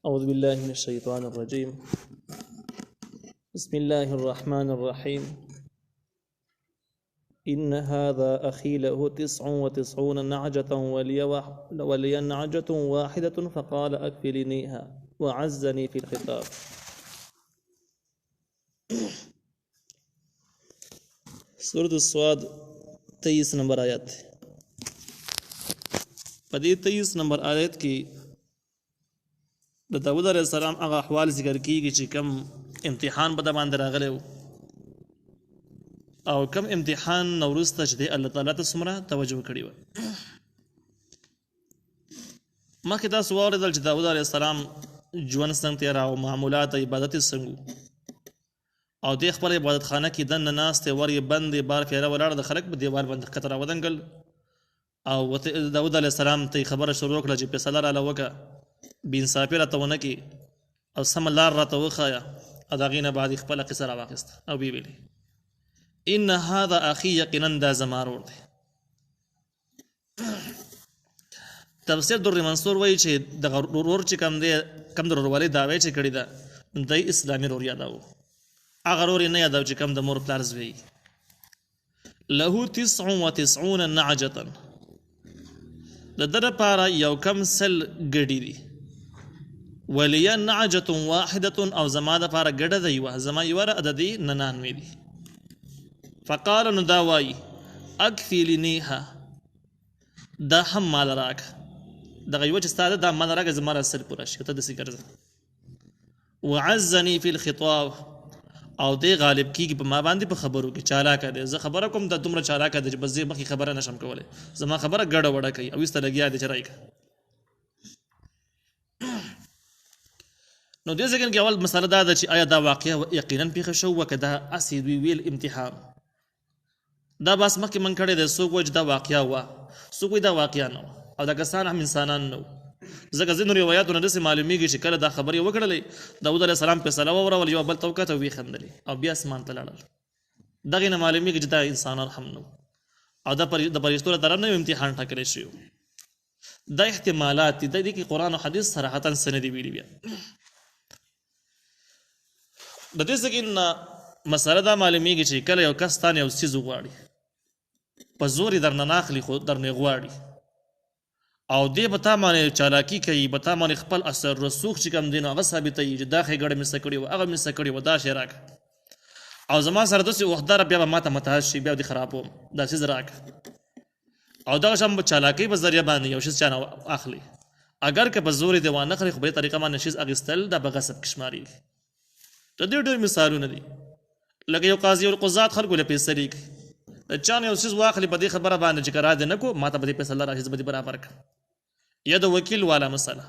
أعوذ بالله من الشيطان الرجيم. بسم الله الرحمن الرحيم. إن هذا أخي له 99 نعجة ولي نعجة واحدة فقال أكفلنيها وعزني في الخطاب. سورة الصاد 23 نمبر آیت. په دې 23 نمبر آیت کې د داود علیه السلام هغه احوال ذکر کیږي چې کم امتحان به د باندې راغلی او کم امتحان نه وروسته چې دی الله تعالی ته څومره توجه کړې وه. مخکې تاسو واورېدل چې داود علیه السلام ژوند څنګه تېراوه او معمولات عبادت یې څنګه او دې خپل عبادت خانه کې دننه ناست دی، ور یې بند دی، بار پیره ولاړه، د خلک په دیوال باندې ښکته راودنګل او داود علیه السلام ته خبره شروع کړه چې فیصله راله وکړه، بې انصافي راته ونه کړي او سمه لار راته وښایه. او د هغې نه بعد یې خپله قصه راواخیسته او ویې ویلې ان هذا اخي، یقینا دا زما ورور دی. تفسیر در منصور وایي چې دغه ورور چې کوم دی، کوم د ورورولۍ دعوی چې کړې ده، دی اسلامي ورور یادوو. هغه ورور یې نه یادوو چې کوم د مور پلار زوی له 99 نعجة، د ده دپاره یو کم سل ګډې دي، ولي نعجة واحدة، او زما دپاره ګډه ده یوه، زما یوه عددي 99 دي. فقال نو دا وایي اکفلنیها، دا هم مال راکه، دغه یوه چې ستا ده دا مال راکه، زما را سر پوره شي، ته داسې ګرځه. وعزني فی الخطاب، او دی غالب کیږي په ما باندې په خبرو کې، چالاکه دی. زه خبره کوم دا دومره چالاکه دی چې بس زه مخکې خبره نشم کولی، زما خبره ګډه وډه کوي او ایسته لګیا دی چې رایکه. نو دې ځای کې اول مسله دا ده چې آیا دا واقعه یقینا پیښه شو و که دا هسې دوی ویل امتحان. دا بس مخکې من کړی دی، څوک وایي چې دا واقعه وه، څوک وایي دا واقعه نه وه، او دا کسان هم انسانان نه وو. ځکه ځینو روایاتونه داسې معلومیږي چې کله دا خبرې وکړلې، داود علیه السلام فیصله واورول، یو بل ته وکتل او ویې خندلې او بیا اسمان ته لاړل. دغې نه معلومیږي چې دا انسانان هم نه وو او دا د فرشتو له طرف نه یو امتحان ټاکلی شوی و. دا احتمالات دي، دې کې قرآن او حدیث صراحتا څه نه دي ویلي. بیا د دې څخه نه مسله دا معلومیږي چې کله یو کس تا نه یو څیز وغواړي، په زور یې درنه نه اخلي خو درنه غواړي، او دې به تا باندې چالاکي کوي، به تا باندې خپل اثر رسوخ چې کوم دی نو هغه ثابتوي چې دا ښې ګډه مې څه کړې وه، هغه مې څه کړې وه، دا شی راکړه، او زما سره داسې وختداره بیا به ما ته متحد شي، بیا دې خرابوم، دا څیز راکړه. او دغه شان په چالاکۍ په ذریعه باندې یو شیز چا نه اخلي، اگر که په زور یې دې وانه خلي خو په دې طریقه باندې شیز اخیستل دا په غصب کې شمارېږي. د دې ډېر مثالونه دي، لکه یو قاضي او قضات خلکو له فیصلې کوي، د چا نه یو څیز واخلي په دې خبره باندې چې که را دې نه کړو ما ته به دې فیصله راشي، زه به دې برابر کړم. یا د وکیل والا مسله،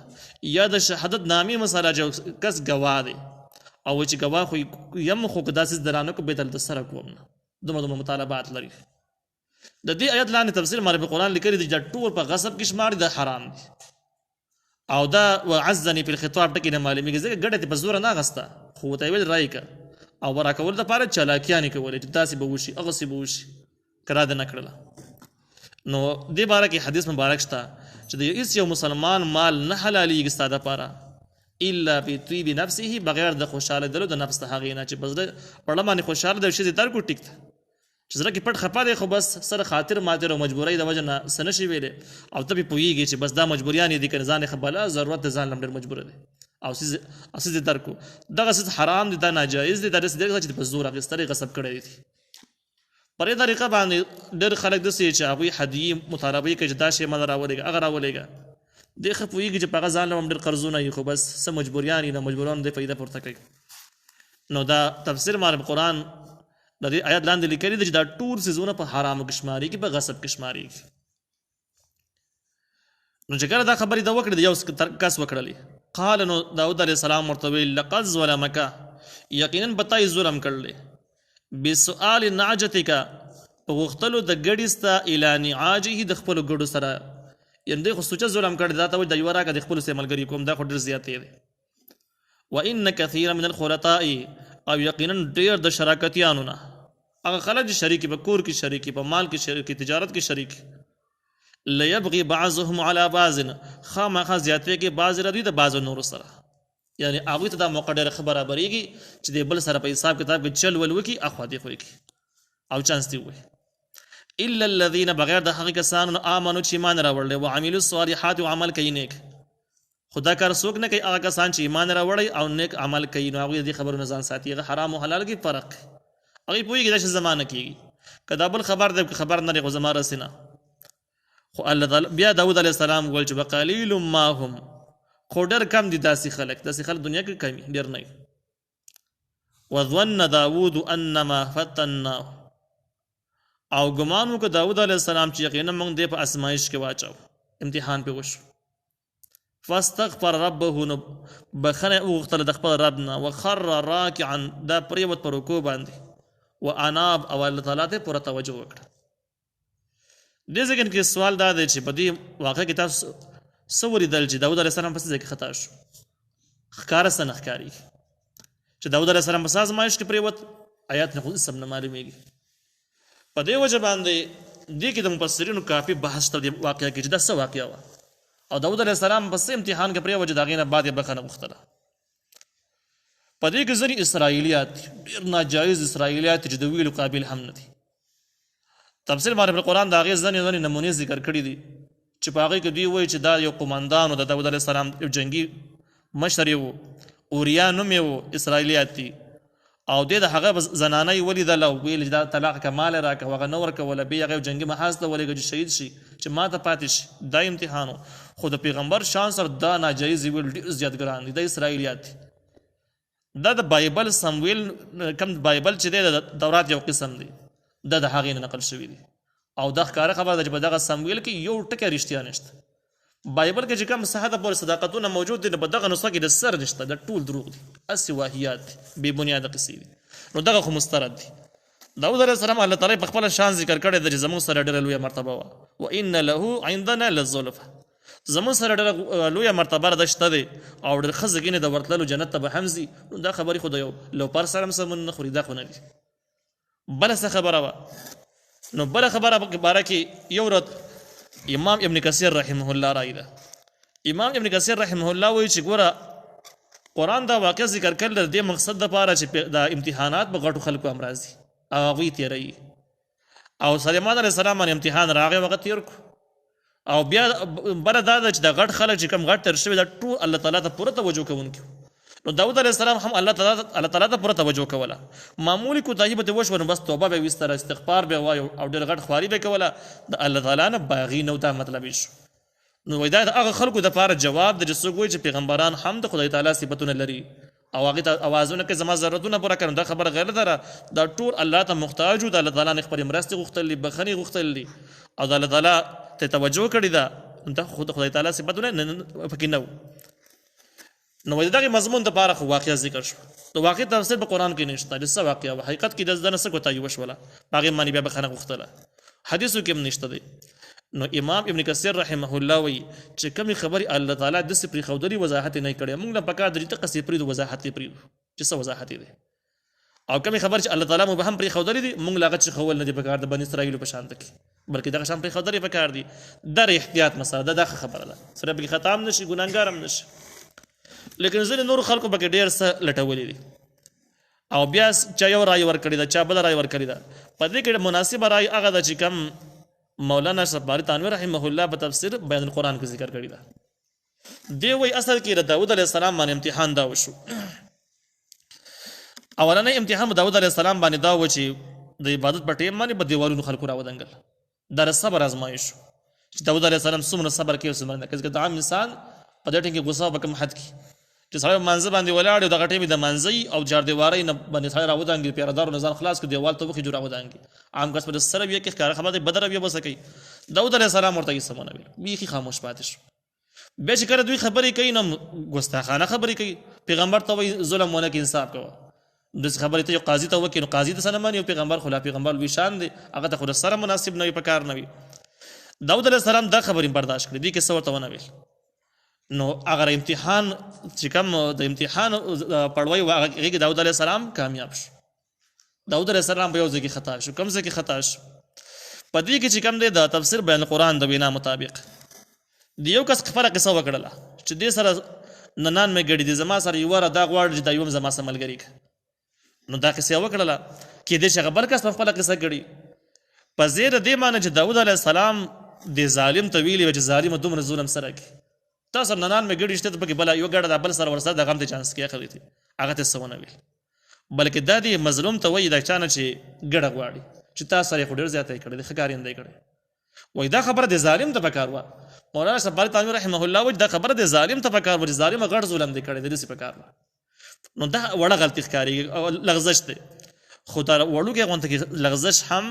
یا د شهادت نامې مسله چې کس ګواه دی او چې ګواه خو یم خو که دا څیز درانه کو بیت السره کوم نه، دومره مطالبات لري. د دې آیت لاندې تفسیر معرفي قرآن لیکلی دی چې ټول په غصب کې شمار دا حرام دي، او دا وعزني په الخطاب ټکي نه معلومیږي، ځکه ګډه په زور نه اخسته خو ورته یې ویل رایې که او ورکول دپاره چالاکیانې کولې چې داسې به وشي هغسې به وشي، که را دې نه کړله. نو دې باره کې حدیث مبارک شته چې د هېڅ یو مسلمان مال نه حلالېږي ستا دپاره الا بطیب نفسه، بغیر د خوشحالېدلو د نفس د هغې نه، چې په زړه پړه باندې خوشحاله دی، ښځې درکړو ټیک ده، چې زړه کې پټ خفه دی خو بس سره خاطر ماتر او مجبورۍ د وجه نه څه نه شي ویلی، او ته پې پوهېږي چې بس دا مجبوریانې دي، که ځان یې بله ضرورت د ځان له ډېر مجبوره دی او څیز یې درکړو، دغه څیز حرام دی، دا ناجایز دی، دا داسې دی چې په زور اخیستل یې غصب کړی دی. په دې طریقه باندې ډېر خلک داسې چې هغوی هدیې مطالبه کوي چې دا شی ما راولېږه هغه راولېږه، دې ښه پوهېږي چې په هغه ځان له هم ډېر قرضونه وي، خو بس څه مجبوریان وي، د مجبورانو دې فایده پورته کوي. نو دا تفسیر معرفي قرآن د دې آیات لاندې لیکلي دي چې دا ټول څیزونه په حرامو کې شمارېږي، په غصب کې شمارېږي. نو چې کله دا خبرې ده وکړې، د یو کس وکړلې، قال نو داود علیه السلام ورته ویل لقد ظلمک، یقینا به تا یې ظلم کړلی، بسؤال نعجتک، په غوښتلو د ګډې ستا الی نعاجه، د خپلو ګډو سره، یعنې دوی خو سوچه ظلم کړی، دا ته وایي د یوه راکړه د خپلو سره ملګري کوم، دا خو ډېر زیاتې دی. وان کثیرا من الخلطاء، او یقینا ډېر د شراکتیانو نه، هغه خلک چې شریکي په کور کې شریکي، په مال کې شریکي، تجارت کې شریکي، لیبغي بعضهم علی بعض، خامخا زیاتوي کې بعض را دوی د بعضو نورو سره، یعنی هغوی ته دا موقع ډېره ښه برابرېږي چې د بل سره په حساب کتاب کې چل ول وکړي اخوا دېخوا یې کړي او چانس دې ووایي الا الذين بغیر د هغه کسانو آمنو چې ایمان راوړل او عملوا الصالحات او عمل کوي نیک خدا کار څوک نه کوي هغه کسان چې ایمان راوړي او نیک عمل کوي نو هغه دې خبرونه ځان ساتي هغه حرام او حلال کې فرق هغه پوهیږي دا چې زمانه کېږي کدا بل خبر دی خبر نه لري زما رسنه خو الله تعالی بیا داود علیه السلام ول چې بقلیل ما هم خو ډېر کم دي داسې خلک دنیا کې کمی ډېر نه وظن داود انما فتناه او ګمان وکړ داود علیه السلام چې یقینا موږ دې په ازمایش کې واچو امتحان په وشو فاستغفر ربه نو بخنه وغوښتل د خپل رب نه وخر راکعا دا پریوت پر رکوع باندې واناب او الله تعالی ته پوره توجه وکړه دې ځکه کې سوال دا دی چې په دې واقع کې تاسو سوري دل چې داود علیه السلام په څه کې خطا شو ښکاره سن ښکاری چې داود علیه السلام په ازمایش کې پریوت آیات نه خو سم نه معلومیږي په دې وجه باندې دې کې د مفسرینو کافي بحث تر دې واقعیا کې چې دا څه واقعیا وه او داود علیه السلام په امتحان کې پرې وجه د هغې نه بعد یې بخښنه غوښتله په دې کې ځینې اسرائیلیات ډېر ناجایز اسرائیلیات چې د ویلو قابل هم نه دي تفسیر معرف القرآن د هغې ځینې نمونې ذکر کړي دي چې په هغې کې دوی وایي چې دا یو قماندان د داود علیه السلام یو جنګي مشر یې و اوریا نوم یې و اسرائیلیات دي او د هغه زنانه ولیدل او ویل دا طلاق کمال راکه هغه نه ورکوله بیا هغه جنګي محاذ ته ولېږه چې شهید شي چې ما ته پاتې شي دا امتحان خو د پیغمبر شان سره دا ناجایز ویل ډېر زیات ګران دي د اسرائیلیات دي دا د بایبل سمویل کم بایبل چې دی د تورات یو قسم دی دا د هغې نه نقل شوي دي او دا ښکاره خبره ده چې په دغه سمویل کې یو ټکی رښتیا نشته بایبل کې چې کوم صحته پورې صداقتونه موجود دي په دغه نسخه کې د سر نشته د ټول دروغ دي هسې واهیات دي بې بنیاده قصې دي نو دغه خو مسترد دي داود علیه السلام الله تعالی په خپله شان ذکر کړی ده چې زموږ سره ډېره لویه مرتبه وه وان له عندنا للزلفه زموږ سره ډېره لویه مرتبه ده شته دی او ډېر ښه ځګینې د ورتللو جنت ته به هم ځي نو دا خبرې خو د یو لوپر سره هم سمون نه خوري دا خو نه دي بله څه خبره وه نو بله خبره په باره کې یو ورځ امام ابن کثیر رحمه الله رایي ده امام ابن کثیر رحمه الله وایي چې ګوره قرآن دا واقع ذکر کړل د دې مقصد دپاره چې دا امتحانات به غټو خلکو هم راځي او هغوی تېروي او سلیمان علیه السلام باندې امتحان راغی هغه تېر کړو او بیا بله دا ده چې دا غټ خلک چې کوم غټ تېر شوي دا ټول الله تعالی ته پوره توجه کوونکي نو داود علیه السلام هم الله تعالی ته پوره توجه کوله معمولي کوتاهي به ترې وشوه نو بس توبه به یې ویستله استغفار به یې وایه او ډېر غټ خواري به یې کوله د الله تعالی نه باغي نه دا مطلب یې شو نو وایي دا د هغه خلکو دپاره جواب د چې څوک وایي چې پیغمبران هم د خدای تعالی صفتونه لري او هغې ته اوازونه کوي زما ضرورتونه پوره کړم دا خبره غلطه ده دا ټول الله ته محتاج و د الله تعالی نه خپلې مرستې غوښتلي بخښنې غوښتلي او د الله تعالی ته توجه کړې ده دا خو د خدای تعالی صفتونه پکې نه نو وایي دغې مضمون دپاره خو واقعه ذکر شو د واقع تفسیر په قرآن کې نشته د څه واقعه وه حقیقت کې د نه څه کوتاهي وشوله په هغې باندې بیا بخښنه غوښتله حدیثو کې هم نشته دی نو امام ابن کثیر رحمه الله وایي چې کومې خبرې الله تعالی داسې پرېښودلي وضاحت یې نه کړی موږ له پکار ده چې دقسې پرېږدو وضاحت یې پرېږدو چې څه وضاحت یې دی او کومې خبرې چې الله تعالی مو به هم پرېښودلې دي موږ له هغه څخول نه دي پکار د بني اسرائیلو په شان کې بلکې دغه شان پرېښودل یې پکار دي دا احتیاط مسله ده دا ښه خبره ده سره پکې خطا هم نه شي ګناهګار هم نه شي لیکن ځینې نورو خلکو پکې ډېر څه لټولي دي او بیا چا یو رای ورکړې ده چا بله رای ورکړې ده په دې کې مناسبه رای هغه ده چې کوم مولانا صفاري تانوي رحمه الله په تفسیر بیان القرآن کې ذکر کړی ده دی وایي اصل کې د داود علیه السلام باندې امتحان دا وشو اولنی امتحان داود علیه السلام باندې دا و چې د عبادت په ټیم باندې به دیوالونو خلکو راودنګل دا د صبر ازمایش چې داود علیه السلام څومره صبر کوي او څومره نه کوي ځکه د عام انسان په دې ټیم کې غوسه په کوم حد کې چې سړی مانځه باندې ولاړ دغه ټیم د مانځي او جاردیوارۍ نه باندې سړی راودانګي پیرهدارو نه ځان خلاص کړي دیوال ته وخي جو راودانګي عام کس پر سره وي کې ښکاره خبره بدر بیا بس کوي داود علیه السلام ورته یې سمونه ویل بیخي خاموش پاتې شو بیا چې کله دوی خبرې کوي نو ګستاخانه خبرې کوي پیغمبر ته وایي ظلم ونه کې انصاف کوه داسې خبرې ته یو قاضي ته وکړي نو قاضي ته څه نه مني یو پیغمبر خو لا پیغمبر لوی شان دی هغه ته خو سره مناسب نه وي په کار نه وي داود علیه السلام دا خبرې برداشت کړي دوی کې څه ورته ونه ویل نو اگر امتحان چې کوم د امتحان پړوی و هغه کې داود علیه السلام کامیاب شو داود علیه السلام په یو ځای کې خطا شو کوم ځای کې خطا شو په دې کې چې کوم دی د تفسیر بیان قرآن د وینا مطابق د یو کس خبره قصه وکړله چې دې سره ننان مې ګړي دي زما سره یو را دا غواړي چې دا یوم زما سره ملګری نو دا قصه وکړله کې دې چې بل کس په خپل قصه ګړي په زیر دې معنی چې داود علیه السلام د ظالم ته ویلي چې ظالم دومره ظلم سره کوي تاسو ننان مې ګړي شته پکې بل یو ګړه د بل سره ورسره د غم ته چانس کې اخلي دي هغه ته سونه ویل بلکې دا دې مظلوم ته وایي دا چانه چې ګړه غواړي چې تاسو سره خو ډیر زیاته کړی د خکارین دی کړی وای دا خبره د ظالم ته پکار و مولانا صبر تعالی رحمه الله وای دا خبره د ظالم ته پکار و ظالم غړ ظلم دی کړی د دې پکار و نو دا وړه غلطی ښکاری او لغزش دی خدا وړو کې غونته کې لغزش هم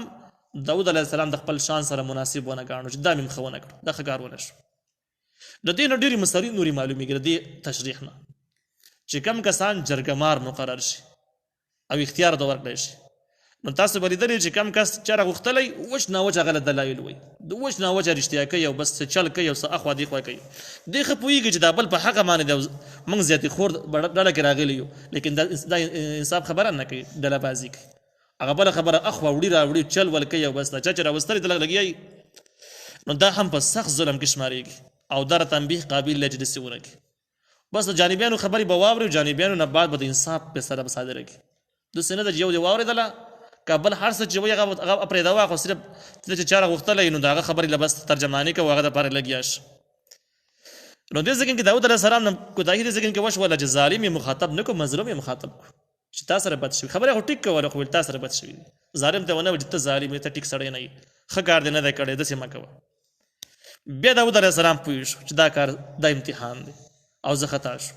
داود علیه السلام د خپل شان سره مناسب ونه غاڼو چې دا مم خونه کړ دا ښکار ونه شو د دې نډيري مصری نوري معلومیږي د تشریح نه چې کم کسان جرګمار مقرر شي او اختیار د ورکړي شي نو تاسو بری درې چې کم کس چر غختلې وښ نه وجه غلط دلایل وي د وښ نه وجه رښتیا کوي او بس چل کوي او اخوا دی خو کوي دی خپويږي چې دا بل په حق باندې د موږ زیاتې خور ډله کې راغلی یو لیکن دا انصاف خبره نه کوي ډله بازی کوي هغه بل خبره اخوا وړي راوړي چل ول کوي او بس دا چې راوستري د لګي نو دا هم په سخت ظلم کې شماريږي او در تنبیه قابل لجلسي ورګي بس جانبیانو خبري بواوري جانبیانو نه بعد به انصاف په سره صادره کی د سینه د یو دی واوریدله کابل هر څه چې وي هغه پرې دا واخو صرف چې چاره غختله نو دا خبري لبس ترجمانی کوي هغه د پاره لګیاش نو دې ځکه چې داود علیه السلام کو دای دې ځکه چې وش ولا ظالم مخاطب نه کو مظلوم مخاطب کو چې تاسو سره بد شي خبره هټیک کوله خو تاسو سره بد شي ظالم ته ونه وجته ظالم ته ټیک سړی نه خګار دې نه دا کړي د سیمه کوي بیا داود علیه السلام پوښ چې دا کار د امتحان دی او زه خطا شو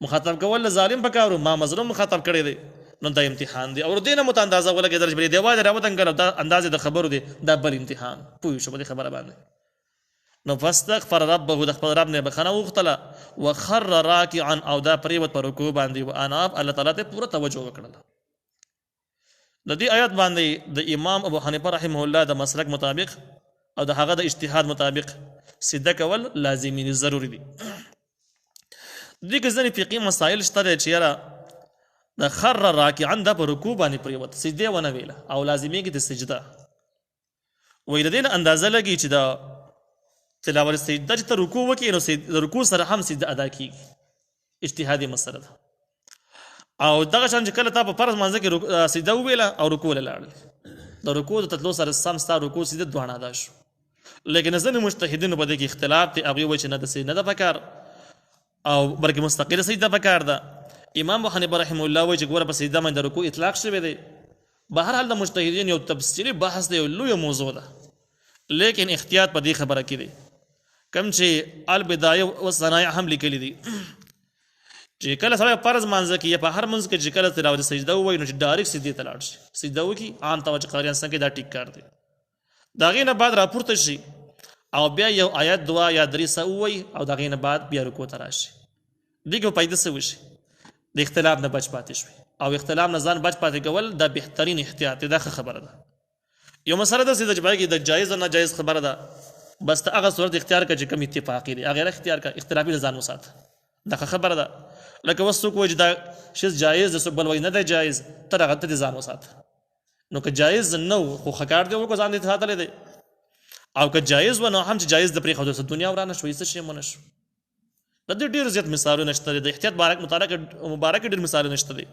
مخاطب کول ظالم پکارو ما مظلوم مخاطب کړی دی نو دا امتحان دی او دینه مت اندازه ولګی درج بری دیواج راوتن کړه دا اندازه د خبرو دی دا بل امتحان پوښ شو په خبره باندې نو فاستغفر ربه د خپل رب نه بخنه وختله وخر راکعا او دا پریوت پر رکوع باندې و اناب الله تعالی ته پوره توجه وکړه د دې آیات باندې د امام ابو حنیفه رحمه الله د مسلک مطابق او د هغه د اجتهاد مطابق سیده کول لازمي ضروری دي دې کې ځنې فقهي مسائل شته چې یاره د خر راکعا د پر رکوع باندې پریوت سجده ونه ویله او لازمي کې د سجده وې د دې اندازه لګي چې دا تلاوت سجده چې رکوع وکړي نو رکوع سره هم سجده ادا کیږي اجتهادي مسله ده او دغه شان چې کله تا په فرض مانځه کې سجده ویله او رکوع لاړ د رکوع د تطلو سره سم ستا رکوع سجده دوه ادا شو لیکن ځنې مجتهدینو په دې کې اختلاف دی هغه وایي چې نه د سجده نه پکار او بلکې مستقله سجده پکار ده امام ابو حنیفه رحمه الله وایي چې ګوره په سجده باندې رکوع اطلاق شوی دی بهر حال د مجتهدین یو تفصیلی بحث دی یو لوی موضوع ده لیکن احتیاط په دې خبره کې دی کم چې البدایه والصنایع هم لیکلي دي چې کله سره فرض مانځه کې په هر منځ کې چې کله تلاوت سجده وایي نو چې ډایرکټ سجده ته لاړ شي سجده وکي عام توجه قاریان څنګه دا ټیک کار دی دا غینه بعد راپورته شي او بیا یو آیت دعا یا درې سوي او دا غینه بعد بیا رکوع ته راشي دغه پیدا سوي شي د اختلاف نه بچ پاتې شي او اختلاف نه ځان بچ پاتې کول دا بهترین احتیاط ده خبره ده یو مسله ده چې باید د جایز او ناجایز خبره ده بس ته هغه صورت اختیار کړه چې کوم اتفاقی دی هغه اختیار کړه اختلافي ځان وسات دا خبره ده لکه وسو کوی دا شی جایز ده بل وای نه ده جایز تر هغه ته ځان وسات نو که جایز نه خو خکار دی او ځان دې ساتل دي او که جایز و نه هم چې جایز د پرې خو د دنیا ورانه شوې څه شي مونږ د دې ډیر زیات مثالونه شته د احتیاط مبارک ډیر مثالونه شته دي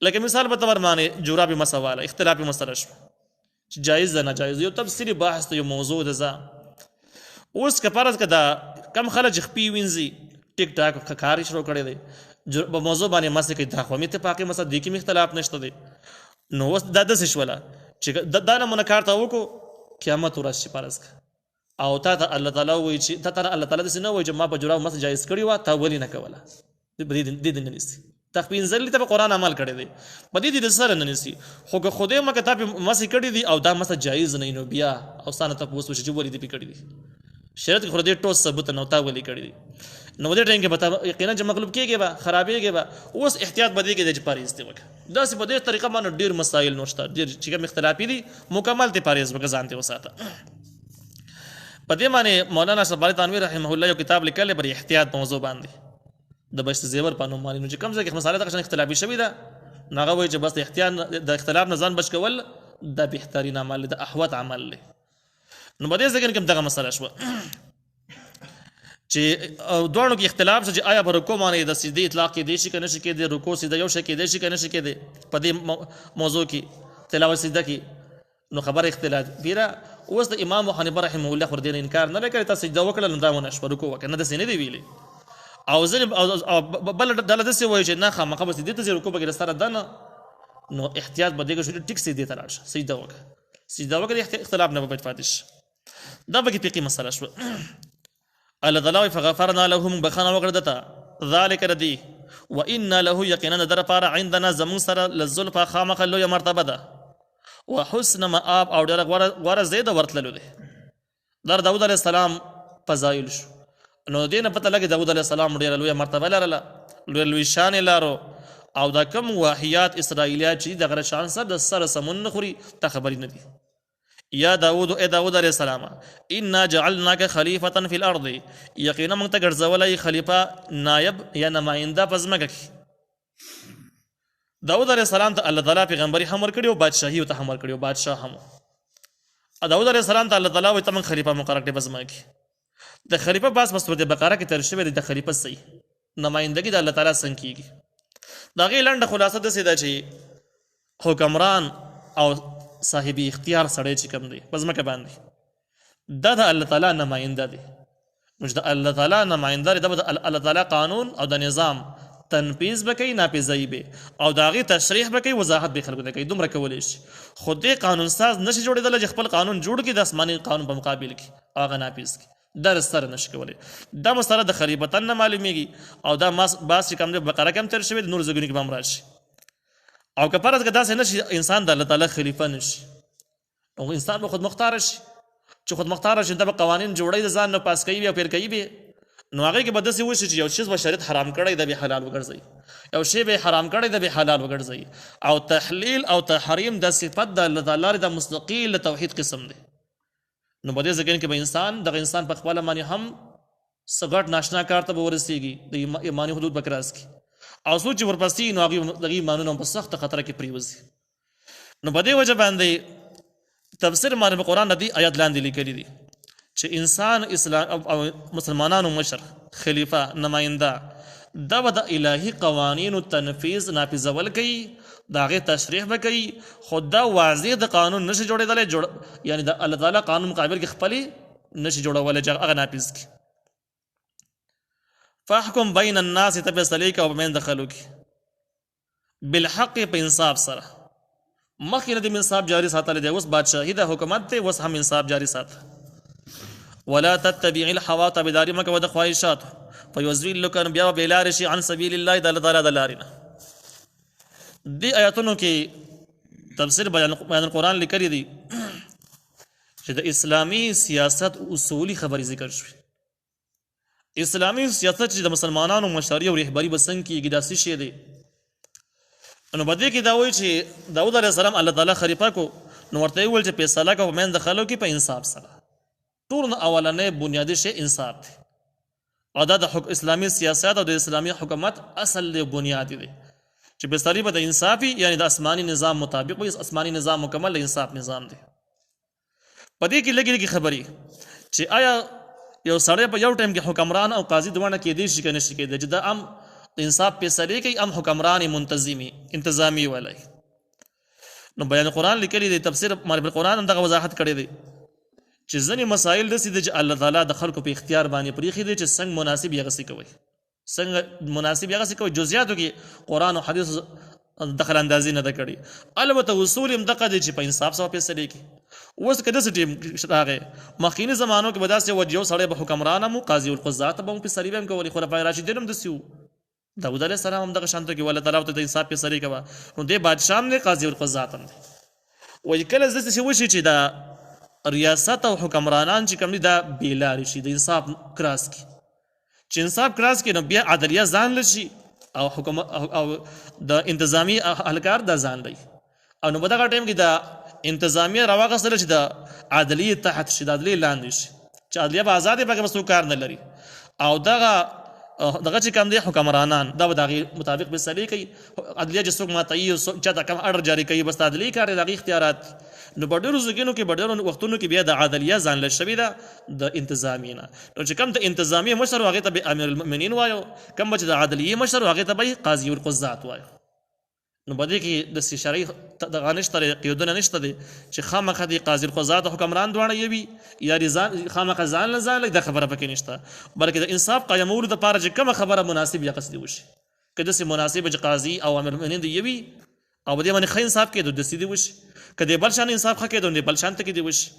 لکه مثال په تور باندې جورابي مسواله اختلافي مسله شو چې جایز نه ناجایز یو تفصیلی بحث یو موضوع ده اوس که فرض کدا کم خلک خپي وینځي ټیک ټاک کاری شروع کړي دي په موضوع باندې مسله کې دا خو می اتفاقی مسله دي کې اختلاف نشته دي نو اوس دا د څه شولا چې دا نه منکار ته وکړو قیامت ورځ پارس او تا ته الله تعالی وایي چې تا ته الله تعالی د سينه وایي چې ما په جوړه مسله جایز کړی و تا ولې نه کوله دې نه نيسي تخپین ځلې ته قرآن عمل کړی دی په دې د سره نه نيسي خو که خدای مکه ته مسله کړی دی او دا مسله جایز نه نو بیا او ستانه ته پوښتنه چې ولې دې کړی دی شریعت خو دې ټوس ثبوت نه تا ولې کړی دی نو دې ټینګه به یقینا چې مغلوب کېږي به خرابېږي به اوس احتیاط به دې کې د پاریز دی وکړه دا څه په دې طریقه باندې ډیر مسائل نشته ډیر چې کوم اختلافي دي مکمل ته پاریز وکړه ځانته وساته په دې معنی مولانا صبر تنویر رحمه الله یو کتاب لیکلی پر احتیاط موضوع باندې د بشت زیور په نوم باندې چې کوم ځای کې مسائل د اختلافي شوی ده ناغه وایي چې بس احتیاط د اختلاف نه ځان بچ کول د بهترین عمل د احوط عمل له نو په دې ځای کې کوم دغه مسله شو چې چې دوړو کې اختلاف شته چې آیا په رکوع باندې د سجدي اطلاق کې دی شي کنه شي کې دی رکوع سجده یو شي کې دی شي کنه شي کې دی په دې موضوع کې تلاوت سجده کې نو خبر اختلاف پیرا اوس د امام ابو حنیفه رحمه الله خور دین انکار نه کوي ته سجده وکړه نو دا ونه شو رکوع وکنه د سینې دی ویلي او ځل بل دله د سی وای چې نه خامخه بس دې ته رکوع بغیر سره دنه نو احتیاط بده کې شو ټیک سجده ته لاړ سجده وکړه اختلاف نه به پاتې شي دا به کې فقهي مسله شو الله تعالی فغفرنا لهم بخنا وقردتا ذلك ردي وان له يقينا در پار عندنا زمون سره للزلفا خامخ لو مرتبه ده وحسن مآب او ډېر غوړه زید ورتللو ده در داود علیه السلام فضایل شو نو دینه پته لګي داود علیه السلام ډېر لوی مرتبه لرله لوی شان لرو او دا کم واحیات اسرائیلیات چې د غره شان سره د سره سمون خوري ته خبرې نه دي یا داود اے داود علیہ السلام انا جعلناک خلیفتا فی الارض یقینا موږ ته ګرځولای خلیفہ نائب یا نماینده پزماکه کی داود علیہ السلام ته الله تعالی پیغمبري هم ورکړي او بادشاہي ته هم ورکړي او بادشاہ هم داود علیہ السلام ته الله تعالی وي تم خلیفہ مقرر کړي پزماکه د خلیفہ باس مسعود بقره کې تر شوی د خلیفہ صحیح نمائندګي د الله تعالی څنګه کیږي دا غي لنډه خلاصه د سیده چې حکمران او صاحب اختیار سړی چې کوم دی پزماکه باندې دا د الله تعالی نماینده دی مش د الله تعالی نماینده دی د الله تعالی قانون او د نظام تنفیذ بکې نافذي به او داغي تشریح بکې وضاحت به خلکو ته کوي دومره کولای شي خو دې قانون ساز نشي جوړېدل چې خپل قانون جوړ کړي د آسماني قانون په مقابل کې هغه نافذ کړي در سره نشي کولای دا مسره د خلیفتن نه معلومیږي او دا باس چې کوم د بقره کوم تر شوی نور زګونی کې بم راشي او که پرز که داسې نشي انسان د الله تعالی خلیفہ نشي او انسان به خود مختار شي چې خود مختار شي د قوانین جوړي د ځان نه پاس کوي او پیر کوي به نو هغه کې بدسي وشي چې یو شی په شریعت حرام کړی د به حلال وګرځي یو شی به حرام کړی د به حلال وګرځي او تحلیل او تحریم د صفات د الله تعالی د مستقیل توحید قسم دی نو بده ځکه کې به انسان په خپل معنی هم سګټ ناشنا کار ته ورسیږي د ایمانی حدود بکراس کی او سوچ ورپسې نو هغه دغه ایمانونو په سخت خطر کې پریوزي نو بده وجه باندې تفسیر باندې قرآن ندی آیات لاندې لیکلي دي چې انسان اسلام او مسلمانانو مشر خلیفہ نماینده دا د الهي قوانینو تنفیذ نافذول کوي داغه تشریح وکړي خدا واضح د قانون نشي جوړېدل یعنی د الله تعالی قانون مقابل کې خپل نشي جوړول چې هغه نافذ کی فاحكم بين الناس تبسليك ومن دخلوك بالحق په انصاف سره مخکې د انصاف جاری ساتل دی اوس بادشاہي د حکومت ته اوس هم انصاف جاری سات ولا تتبع الهوى تبداري مکه ود خواهشات فيذلك بیا بلار شي عن سبيل الله د الله تعالی د لارینه دی آیاتونو کې تفسیر بیان القرآن لیکلی دی چې د اسلامی سیاست اصولی خبرې ذکر شوی اسلامی سیاست چې د مسلمانانو مشاري او رهبری بسنګ کېږي داسې شی دی نو بده کې دا وایي چې داود علیه السلام الله تعالی خلیفہ کو نو ورته ویل چې فیصله کوي من دخلو کې په انصاف سره ټول اولنې بنیادی شی انصاف دی او دا د اسلامی سیاست او د اسلامی حکومت اصل دی بنیاد دی چې به صلیب د انصافي یعنی د آسمانی نظام مطابق وي آسمانی نظام مکمل انصاف نظام دی پدې کې لګي خبري چې آیا یو سړی په یو ټیم کې حکمران او قاضي دوانه کې دي شي کنه شي کې د جدا ام انصاف په سری کې ام حکمران منتظمی انتظامی ولای نو بیان قرآن لیکلی دی تفسیر مال قرآن هم دغه وضاحت کړی دی چې ځینې مسائل داسې دي چې الله تعالی د خلکو په اختیار باندې پریښي دي چې څنګه مناسب یې هغسې کوي څنګه مناسب یې هغسې کوي جزئیاتو کې قرآن او حدیث دخل اندازي نه ده کړې البته اصول هم دغه دي چې په انصاف سره فیصلې کوي اوس که داسې ټیم راغی مخکیني زمانو کې به داسې وه یو سړی به حکمران هم قاضي القضات به هم فیصلې به هم کولې خلفای راشدین هم داسې وو داود علیه السلام هم دغه شانته کې الله تعالی ورته د انصاف فیصلې کوه نو دې بادشاه هم دی قاضي القضات هم دی وایي کله داسې وشي چې دا ریاست او حکمرانان چې کوم دي دا بیلارې شي د انصاف کراس کی چې انصاف کراس کی نو بیا عدلیه ځان لشي او حکم او د انتظامی اهلکار د ځان لري او نو په دغه ټیم کې د انتظامیه راوغسل چې د عدلیه تحت شي د عدلیه لاندې شي چې عدلیه به آزادې پکې مسو کار نه لري او دغه دغه چې کوم دي حکمرانان دا به دغه مطابق به سلی کوي عدلیه چې څوک ماتایي چاته کوم اډر جاری کوي بس عدلی کار دغه اختیارات نو بډرو زګینو کې بډرو وختونو کې بیا د عدلیه ځان له شوی ده د انتظامینا نو چې کوم ته انتظامی مشر هغه ته به امیر المؤمنین وایو کوم چې د عدلیه مشر هغه ته به قاضي القضات وایو نو بده کې د شرعي د غنښت قیودونه نشته دي چې خامخ دي قاضي القضات حکمران دواړه یوي یا رضان خامخ ځان نه ځان د خبره پکې نشته بلکې د انصاف قایمول د پاره چې کوم خبره مناسب یا قصدي وشي کله چې مناسب چې قاضي او امیر المؤمنین دی یوي او دې باندې خې انصاف کې د سیدي وشي کله بل شان انصاف خکې د بل شان ته کې دی وشي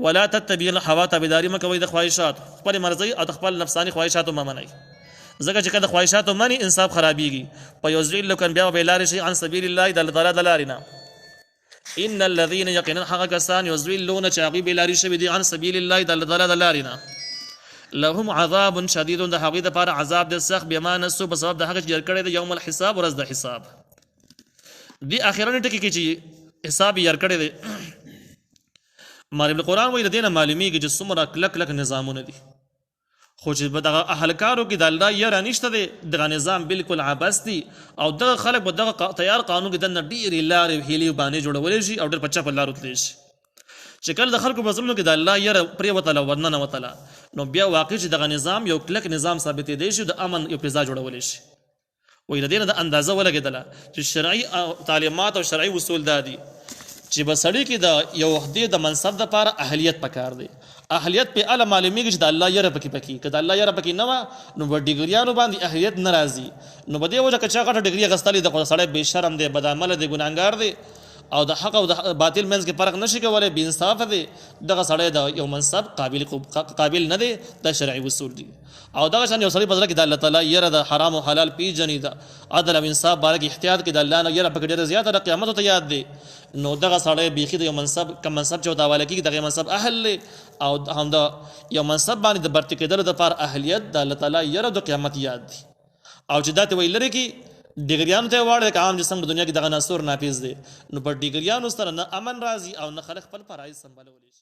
ولا تتبع الهوات بداري مکوي د خواهشات خپل مرضی او خپل نفسانی خواهشات ما منای زګه چې کله خواهشات مانی انصاف خرابيږي په یوزل لکن بیا به لار شي عن سبیل الله د تعالی د لارنا ان الذين يقينون حق كسان يزلون چاغي به لار شي دي عن سبیل الله د تعالی د لارنا لهم عذاب شدید د حقیقت لپاره عذاب د سخت بما نسو په سبب د حق جر کړي د یوم الحساب ورځ د حساب دی اخیرا ټکی کې چې حساب یې کړي دي مال القرآن وایي د دینه معلومیږي چې څومره کلک کلک نظامونه دي خو چې به دغه اهلکارو کې د الله یاره نشته دی دغه نظام بالکل عبث دی او دغه خلک به دغه تیار قانون کې د ډېرې لارې هیلې باندې جوړولی شي او ډېر پچه په لارو تللی شي چې کله د خلکو په زړونو کې د الله یاره پرېوتله ورننه وتله نو بیا واقع چې دغه نظام یو کلک نظام ثابتېدی شي د امن یو فضا جوړولی شي وایي د دې نه د اندازه ولګېدله چې شرعي تعلیمات او شرعي اصول دا دي چې به سړی کې د یو عهدې د منصب دپاره اهلیت پکار دی اهلیت په اله معلومیږي چې د الله یره پکې که د الله یره پکې نه وه نو به ډیګریانو باندې اهلیت نه راځي نو به دې وجه که چا غټه ډیګري اخیستلې ده خو سړی بې شرم دی بدعمله دی ګناهګار دی او د حق او د باطل منځ کې فرق نشي کولی بې انصافه دی دغه سړی د یو منصب قابل نه دی د شرعي اصول دي او دغه شان یو سړی په زړه کې د الله تعالی یره د حرام او حلال پیژني د عدل او انصاف باره کې احتیاط کې د الله نه یره پکې ډېره زیاته د قیامت ته یاد دی نو دغه سړی بیخي د یو منصب کم منصب چې ورته حواله کېږي دغه منصب اهل دی او هم د یو منصب باندې د برتې کېدلو دپاره اهلیت د الله تعالی یره د قیامت یاد دی او چې دا ته وایي لرې کې ډیګریانو ته واړه که عام جسم په دنیا کې دغه ناسور ناپیز دی نو په ډیګریانو سره نه امن راځي او نه خلک خپل فرایض سمبالولی شي